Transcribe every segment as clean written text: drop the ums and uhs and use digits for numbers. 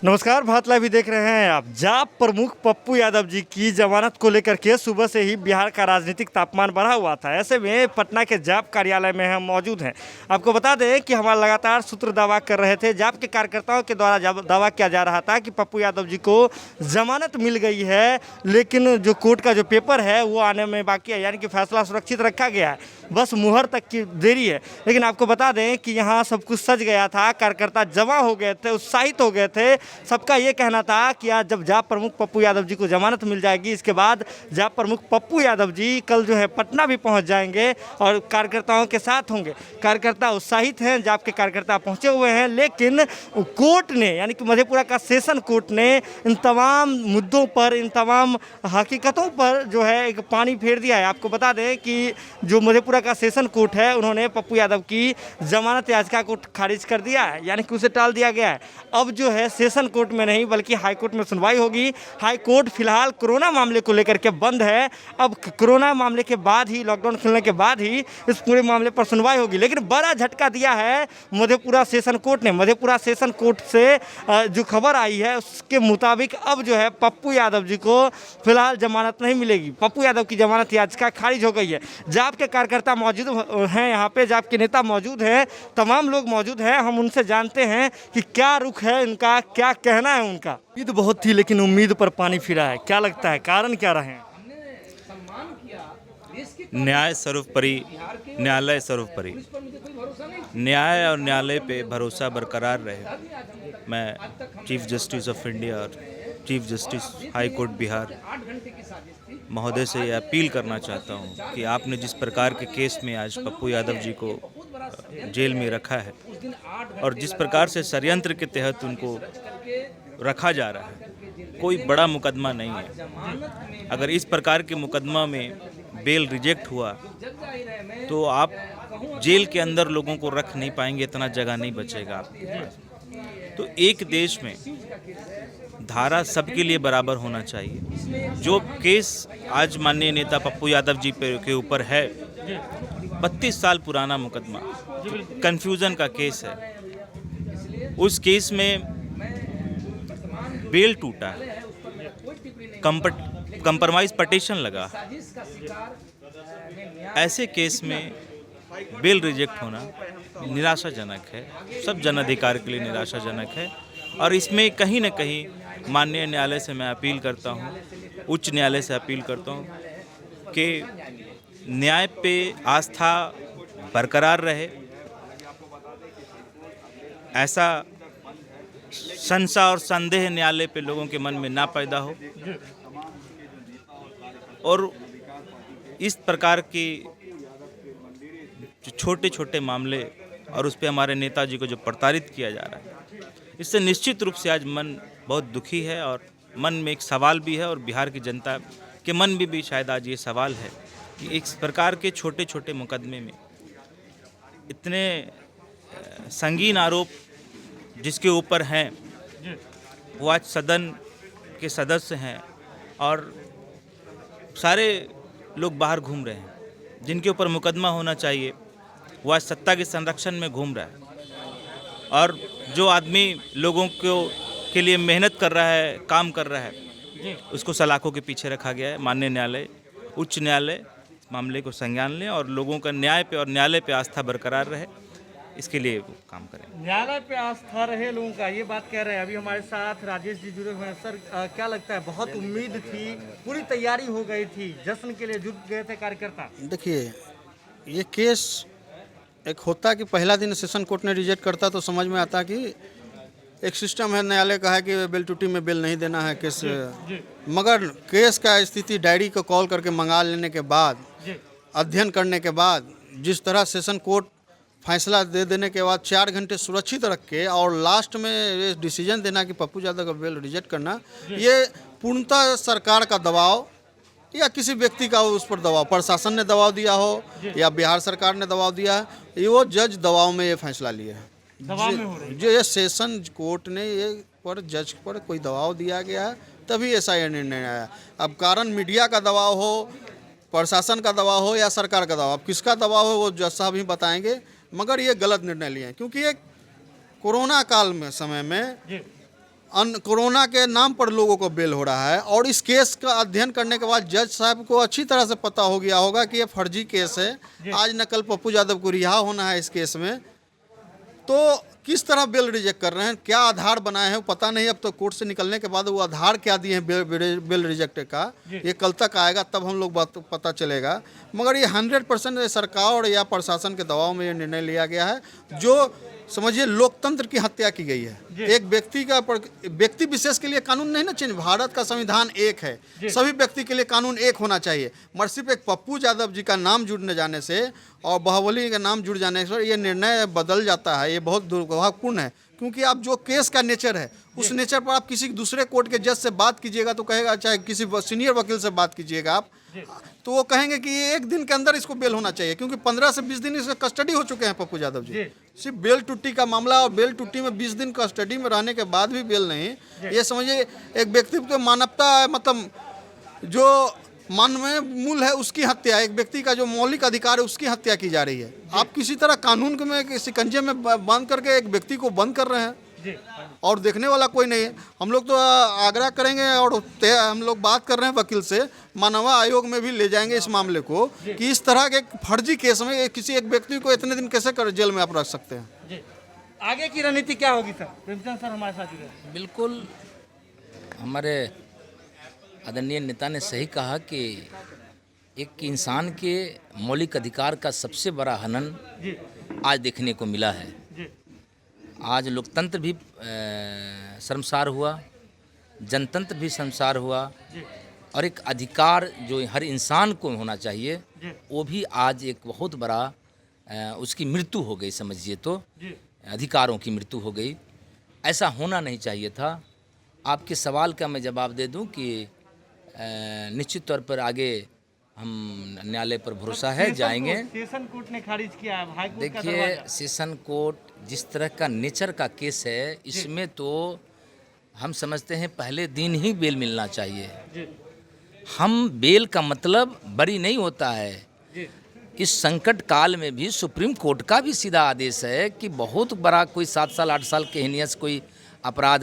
नमस्कार, भारत लाइव भी देख रहे हैं आप। जाप प्रमुख पप्पू यादव जी की जमानत को लेकर के सुबह से ही बिहार का राजनीतिक तापमान बढ़ा हुआ था। ऐसे में पटना के जाप कार्यालय में हम मौजूद हैं। आपको बता दें कि हमारा लगातार सूत्र दावा कर रहे थे, जाप के कार्यकर्ताओं के द्वारा दावा किया जा रहा था कि पप्पू यादव जी को जमानत मिल गई है, लेकिन जो कोर्ट का जो पेपर है वो आने में बाकी है, यानी कि फैसला सुरक्षित रखा गया है, बस मुहर तक की देरी है। लेकिन आपको बता दें कि यहाँ सब कुछ सज गया था, कार्यकर्ता जमा हो गए थे, उत्साहित हो गए थे। सबका ये कहना था कि आज जब जाप प्रमुख पप्पू यादव जी को जमानत मिल जाएगी, इसके बाद जाप प्रमुख पप्पू यादव जी कल जो है पटना भी पहुंच जाएंगे और कार्यकर्ताओं के साथ होंगे। कार्यकर्ता उत्साहित हैं, जाप के कार्यकर्ता पहुंचे हुए हैं, लेकिन कोर्ट ने, यानी कि मधेपुरा का सेशन कोर्ट ने इन तमाम मुद्दों पर, इन तमाम हकीकतों पर जो है एक पानी फेर दिया है। आपको बता दें कि जो मधेपुरा का सेशन कोर्ट है, उन्होंने पप्पू यादव की जमानत याचिका को खारिज कर दिया है, यानी कि उसे टाल दिया गया है। अब जो है सेशन कोर्ट में नहीं बल्कि हाई कोर्ट में सुनवाई होगी। हाई कोर्ट फिलहाल कोरोना मामले को लेकर के बंद है। अब कोरोना मामले के बाद ही, लॉकडाउन खुलने के बाद ही इस पूरे मामले पर सुनवाई होगी। लेकिन बड़ा झटका दिया है मधेपुरा सेशन कोर्ट ने। मधेपुरा सेशन कोर्ट से जो खबर आई है उसके मुताबिक अब जो है पप्पू यादव जी को फिलहाल जमानत नहीं मिलेगी। पप्पू यादव की जमानत याचिका खारिज हो गई है। जाप के कार्यकर्ता मौजूद हैं, यहाँ पे जाप के नेता मौजूद हैं, तमाम लोग मौजूद हैं। हम उनसे जानते हैं कि क्या रुख है उनका, क्या कहना है उनका। उम्मीद बहुत थी लेकिन उम्मीद पर पानी फिरा है, क्या लगता है कारण क्या रहे? न्याय सर्वोपरि, न्यायालय सर्वोपरि। न्याय और न्यायालय पे भरोसा बरकरार रहे। मैं चीफ जस्टिस ऑफ इंडिया और chief justice high court Bihar महोदय से यह अपील करना चाहता हूं कि आपने जिस प्रकार के केस में आज पप्पू यादव जी को जेल में रखा है और जिस प्रकार से षड्यंत्र के तहत उनको रखा जा रहा है, कोई बड़ा मुकदमा नहीं है। अगर इस प्रकार के मुकदमा में बेल रिजेक्ट हुआ तो आप जेल के अंदर लोगों को रख नहीं पाएंगे, इतना जगह नहीं बचेगा आपके पास। तो एक देश में धारा सबके लिए बराबर होना चाहिए। जो केस आज माननीय नेता पप्पू यादव जी के ऊपर है, 32 साल पुराना मुकदमा, कन्फ्यूज़न का केस है। उस केस में बेल टूटा है, कंप्रोमाइज़ पटिशन लगा। ऐसे केस में बेल रिजेक्ट होना निराशाजनक है, सब जन अधिकार के लिए निराशाजनक है। और इसमें कहीं न कहीं माननीय न्यायालय से मैं अपील करता हूँ, उच्च न्यायालय से अपील करता हूँ कि न्याय पे आस्था बरकरार रहे। ऐसा संशय और संदेह न्यायालय पे लोगों के मन में ना पैदा हो और इस प्रकार की छोटे छोटे मामले और उस पे हमारे नेताजी को जो प्रताड़ित किया जा रहा है, इससे निश्चित रूप से आज मन बहुत दुखी है और मन में एक सवाल भी है और बिहार की जनता के मन में भी शायद आज ये सवाल है कि इस प्रकार के छोटे छोटे मुकदमे में इतने संगीन आरोप जिसके ऊपर हैं, वो आज सदन के सदस्य हैं और सारे लोग बाहर घूम रहे हैं। जिनके ऊपर मुकदमा होना चाहिए वो आज सत्ता के संरक्षण में घूम रहा है और जो आदमी लोगों के लिए मेहनत कर रहा है, काम कर रहा है, उसको सलाखों के पीछे रखा गया है। माननीय न्यायालय, उच्च न्यायालय मामले को संज्ञान लें और लोगों का न्याय पे और न्यायालय पे आस्था बरकरार रहे, इसके लिए वो काम करें। न्यायालय पे आस्था रहे लोगों का, ये बात कह रहे हैं। अभी हमारे साथ राजेश जी जुड़े हुए हैं। सर, क्या लगता है, बहुत उम्मीद थी, पूरी तैयारी हो गई थी, जश्न के लिए जुट गए थे कार्यकर्ता? देखिए, ये केस एक होता कि पहला दिन सेशन कोर्ट ने रिजेक्ट करता तो समझ में आता कि एक सिस्टम है, न्यायालय का है कि बेल टूटी में बेल नहीं देना है केस। मगर केस का स्थिति डायरी को कॉल करके मंगा लेने के बाद, अध्ययन करने के बाद, जिस तरह सेशन कोर्ट फैसला दे देने के बाद 4 घंटे सुरक्षित रख के और लास्ट में ये डिसीजन देना कि पप्पू यादव का बेल रिजेक्ट करना, ये पूर्णतः सरकार का दबाव या किसी व्यक्ति का उस पर दबाव, प्रशासन ने दबाव दिया हो या बिहार सरकार ने दबाव दिया है, ये वो जज दबाव में ये फैसला लिया है। जो ये सेशन कोर्ट ने ये पर जज पर कोई दबाव दिया गया है, तभी ऐसा ये निर्णय आया। अब कारण मीडिया का दबाव हो, प्रशासन का दबाव हो या सरकार का दबाव, अब किसका दबाव हो वो जज साहब ही बताएंगे। मगर ये गलत निर्णय लिए हैं क्योंकि ये कोरोना काल में समय में कोरोना के नाम पर लोगों को बेल हो रहा है, और इस केस का अध्ययन करने के बाद जज साहब को अच्छी तरह से पता हो गया होगा कि ये फर्जी केस है, आज न कल पप्पू यादव को रिहा होना है इस केस में। तो किस तरह बेल रिजेक्ट कर रहे हैं, क्या आधार बनाए हैं वो पता नहीं। अब तो कोर्ट से निकलने के बाद वो आधार क्या दिए हैं बेल रिजेक्ट का, ये कल तक आएगा, तब हम लोग बात पता चलेगा। मगर ये 100% सरकार या प्रशासन के दबाव में ये निर्णय लिया गया है, जो समझिए लोकतंत्र की हत्या की गई है। एक व्यक्ति विशेष के लिए कानून नहीं ना चेंज, भारत का संविधान एक है, सभी व्यक्ति के लिए कानून एक होना चाहिए। मगर सिर्फ एक पप्पू यादव जी का नाम जुड़ने जाने से और बाहुबली का नाम जुड़ जाने से ये निर्णय बदल जाता है। ये बहुत दुर्भाग्यपूर्ण है, क्योंकि आप जो केस का नेचर है उस नेचर पर आप किसी दूसरे कोर्ट के जज से बात कीजिएगा तो कहेगा, चाहे किसी सीनियर वकील से बात कीजिएगा आप, तो वो कहेंगे कि ये एक दिन के अंदर इसको बेल होना चाहिए, क्योंकि 15 से 20 दिन इसका कस्टडी हो चुके हैं पप्पू यादव जी। सिर्फ बेल टुट्टी का मामला, और बेल टुट्टी में 20 दिन कस्टडी में रहने के बाद भी बेल नहीं, ये समझिए एक व्यक्ति तो मानवता मतलब जो मानवीय मूल है उसकी हत्या, एक व्यक्ति का जो मौलिक अधिकार है उसकी हत्या की जा रही है। आप किसी तरह कानून के में शिकंजे में बांध करके एक व्यक्ति को बंद कर रहे हैं, और देखने वाला कोई नहीं है। हम लोग तो आग्रह करेंगे, और हम लोग बात कर रहे हैं वकील से, मानव आयोग में भी ले जाएंगे इस मामले को, कि इस तरह के फर्जी केस में किसी एक व्यक्ति को इतने दिन कैसे कर जेल में आप रख सकते हैं। आगे की रणनीति क्या होगी सर? प्रेमचंद सर हमारे साथ जुड़े हैं। बिल्कुल, हमारे आदरणीय नेता ने सही कहा कि एक इंसान के मौलिक अधिकार का सबसे बड़ा हनन आज देखने को मिला है। आज लोकतंत्र भी शर्मसार हुआ, जनतंत्र भी शर्मसार हुआ, और एक अधिकार जो हर इंसान को होना चाहिए वो भी आज एक बहुत बड़ा उसकी मृत्यु हो गई, समझिए तो अधिकारों की मृत्यु हो गई। ऐसा होना नहीं चाहिए था। आपके सवाल का मैं जवाब दे दूं कि निश्चित तौर पर आगे हम न्यायालय पर भरोसा है, जाएंगे। सेशन कोर्ट ने खारिज किया है, हाई कोर्ट का देखिए, दरवाजा। सेशन कोर्ट जिस तरह का नेचर का केस है, इसमें तो हम समझते हैं पहले दिन ही बेल मिलना चाहिए। हम बेल का मतलब बरी नहीं होता है। इस संकट काल में भी सुप्रीम कोर्ट का भी सीधा आदेश है कि बहुत बड़ा कोई 7 साल 8 साल के हिनियस कोई अपराध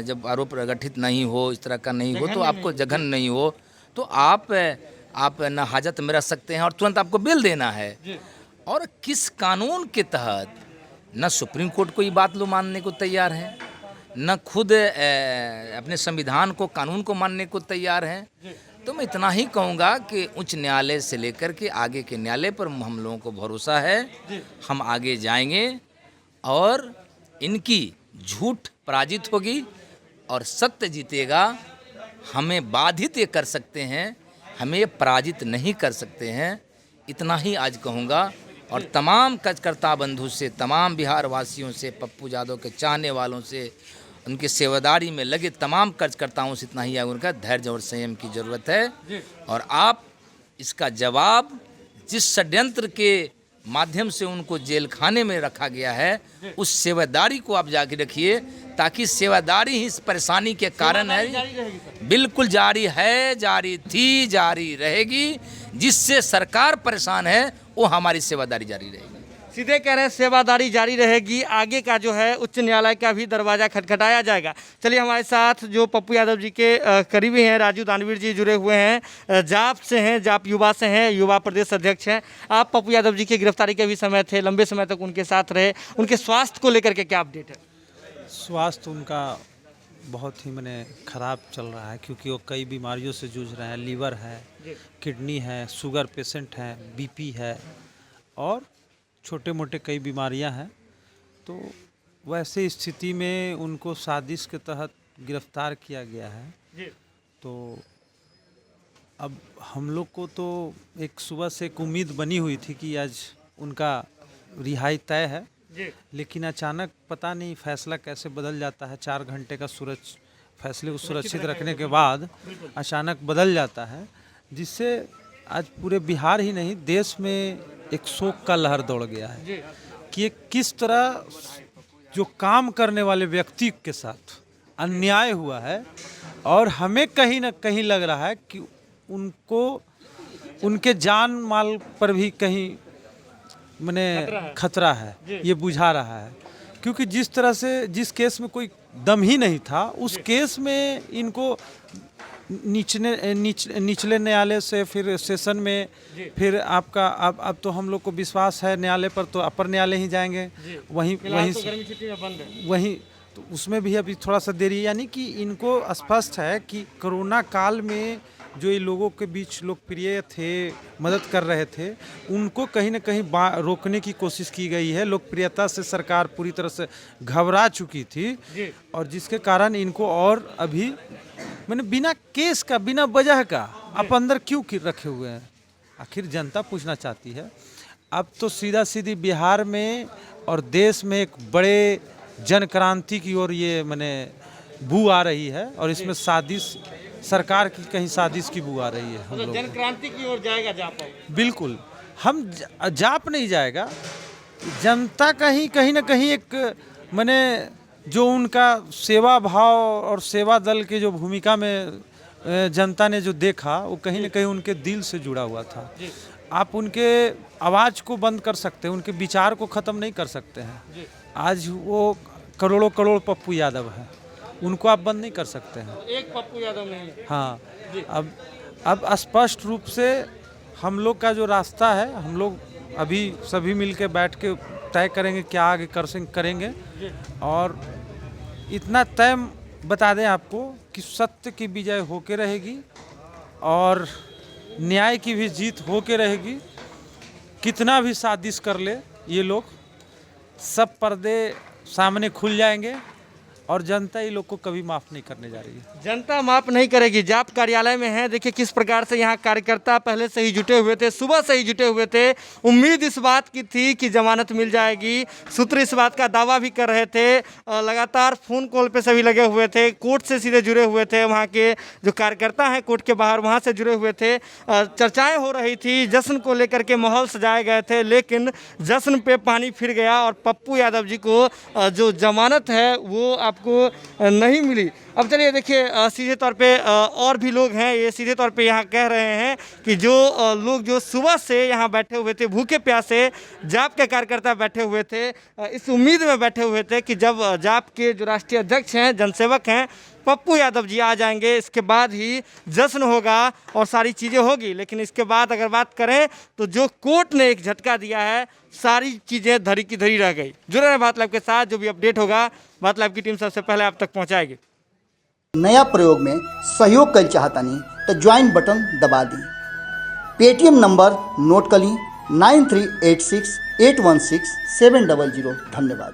जब आरोप प्रगटित नहीं हो, इस तरह का नहीं हो, तो आपको जघन्य नहीं हो, तो आप न हाजत में रह सकते हैं और तुरंत आपको बेल देना है। और किस कानून के तहत न सुप्रीम कोर्ट को ये बात लोग मानने को तैयार है, न खुद अपने संविधान को, कानून को मानने को तैयार हैं। तो मैं इतना ही कहूँगा कि उच्च न्यायालय से लेकर के आगे के न्यायालय पर हम लोगों को भरोसा है। हम आगे जाएंगे और इनकी झूठ पराजित होगी और सत्य जीतेगा। हमें बाधित ये कर सकते हैं, हमें पराजित नहीं कर सकते हैं। इतना ही आज कहूँगा, और तमाम कार्यकर्ता बंधु से, तमाम बिहार वासियों से, पप्पू यादव के चाहने वालों से, उनके सेवादारी में लगे तमाम कार्यकर्ताओं से इतना ही है, उनका धैर्य और संयम की ज़रूरत है। और आप इसका जवाब जिस षड्यंत्र के माध्यम से उनको जेल खाने में रखा गया है, उस सेवादारी को आप जाके रखिए, ताकि सेवादारी ही इस परेशानी के कारण है। बिल्कुल जारी है, जारी थी, जारी रहेगी। जिससे सरकार परेशान है वो हमारी सेवादारी जारी रहेगी। सीधे कह रहे हैं सेवादारी जारी रहेगी। आगे का जो है उच्च न्यायालय का भी दरवाजा खटखटाया जाएगा। चलिए, हमारे साथ जो पप्पू यादव जी के करीबी हैं राजू दानवीर जी जुड़े हुए हैं, जाप से हैं, जाप युवा से हैं, युवा प्रदेश अध्यक्ष हैं। आप पप्पू यादव जी की गिरफ्तारी के भी समय थे, लंबे समय तक उनके साथ रहे। उनके स्वास्थ्य को लेकर के क्या अपडेट है? स्वास्थ्य उनका बहुत ही ख़राब चल रहा है, क्योंकि वो कई बीमारियों से जूझ रहे हैं। लीवर है, किडनी है, शुगर पेशेंट हैं, बीपी है, और छोटे मोटे कई बीमारियां हैं। तो वैसे स्थिति में उनको साजिश के तहत गिरफ्तार किया गया है। तो अब हम लोग को तो एक सुबह से एक उम्मीद बनी हुई थी कि आज उनका रिहाई तय है, लेकिन अचानक पता नहीं फैसला कैसे बदल जाता है। 4 घंटे का फैसले को सुरक्षित रखने के बाद अचानक बदल जाता है, जिससे आज पूरे बिहार ही नहीं देश में एक शोक का लहर दौड़ गया है कि किस तरह जो काम करने वाले व्यक्ति के साथ अन्याय हुआ है। और हमें कहीं ना कहीं लग रहा है कि उनको उनके जान माल पर भी कहीं खतरा है, ये बुझा रहा है। क्योंकि जिस तरह से जिस केस में कोई दम ही नहीं था। उस केस में इनको निचले न्यायालय से फिर सेशन में, फिर आपका अब तो हम लोग को विश्वास है न्यायालय पर, तो अपर न्यायालय ही जाएंगे। वहीं वहीं तो गर्मी छुट्टी में बंद है। वहीं तो उसमें भी अभी थोड़ा सा देरी है। यानी कि इनको स्पष्ट है कि कोरोना काल में जो ये लोगों के बीच लोकप्रिय थे, मदद कर रहे थे, उनको कहीं ना कहीं रोकने की कोशिश की गई है। लोकप्रियता से सरकार पूरी तरह से घबरा चुकी थी और जिसके कारण इनको और अभी मैंने बिना केस का, बिना वजह का आप अंदर क्यों रखे हुए हैं, आखिर जनता पूछना चाहती है। अब तो सीधा सीधी बिहार में और देश में एक बड़े जन क्रांति की ओर ये मैंने बू आ रही है और इसमें साजिश, सरकार की कहीं साजिश की बू आ रही है। हम लोग जन क्रांति की ओर जाएगा जाप? बिल्कुल, हम जाप नहीं जाएगा, जनता का ही कहीं ना कहीं एक मैंने जो उनका सेवा भाव और सेवा दल की जो भूमिका में जनता ने जो देखा, वो कहीं ना कहीं उनके दिल से जुड़ा हुआ था। आप उनके आवाज़ को बंद कर सकते हैं, उनके विचार को ख़त्म नहीं कर सकते हैं। आज वो करोड़ों करोड़ पप्पू यादव है, उनको आप बंद नहीं कर सकते हैं। एक पप्पू यादव नहीं है। हाँ, अब स्पष्ट रूप से हम लोग का जो रास्ता है, हम लोग अभी सभी मिलके बैठ के तय करेंगे क्या आगे करेंगे। और इतना तय बता दें आपको कि सत्य की विजय होके रहेगी और न्याय की भी जीत होके रहेगी। कितना भी साजिश कर ले ये लोग, सब पर्दे सामने खुल जाएंगे और जनता ये लोग को कभी माफ़ नहीं करने जा रही है। जनता माफ नहीं करेगी। जाप कार्यालय में है, देखिए किस प्रकार से यहाँ कार्यकर्ता पहले से ही जुटे हुए थे, सुबह से ही जुटे हुए थे। उम्मीद इस बात की थी कि जमानत मिल जाएगी, सूत्र इस बात का दावा भी कर रहे थे। लगातार फ़ोन कॉल पे सभी लगे हुए थे, कोर्ट से सीधे जुड़े हुए थे। वहाँ के जो कार्यकर्ता हैं कोर्ट के बाहर, वहाँ से जुड़े हुए थे। चर्चाएँ हो रही थी, जश्न को लेकर के माहौल सजाए गए थे, लेकिन जश्न पे पानी फिर गया और पप्पू यादव जी को जो जमानत है वो आपको नहीं मिली। अब चलिए देखिए, सीधे तौर पे और भी लोग हैं, ये सीधे तौर पे यहाँ कह रहे हैं कि जो लोग जो सुबह से यहाँ बैठे हुए थे, भूखे प्यासे जाप के कार्यकर्ता बैठे हुए थे, इस उम्मीद में बैठे हुए थे कि जब जाप के जो राष्ट्रीय अध्यक्ष हैं, जनसेवक हैं पप्पू यादव जी आ जाएंगे, इसके बाद ही जश्न होगा और सारी चीज़ें होगी। लेकिन इसके बाद अगर बात करें तो जो कोर्ट ने एक झटका दिया है, सारी चीज़ें धरी की धरी रह गई। जुड़े रहे बात लाइव के साथ, जो भी अपडेट होगा बात लाइव की टीम सबसे पहले आप तक पहुँचाएगी। नया प्रयोग में सहयोग कर चाहतनी तो ज्वाइन बटन दबा दी। पेटीएम नंबर नोट कर ली 9386816700। धन्यवाद।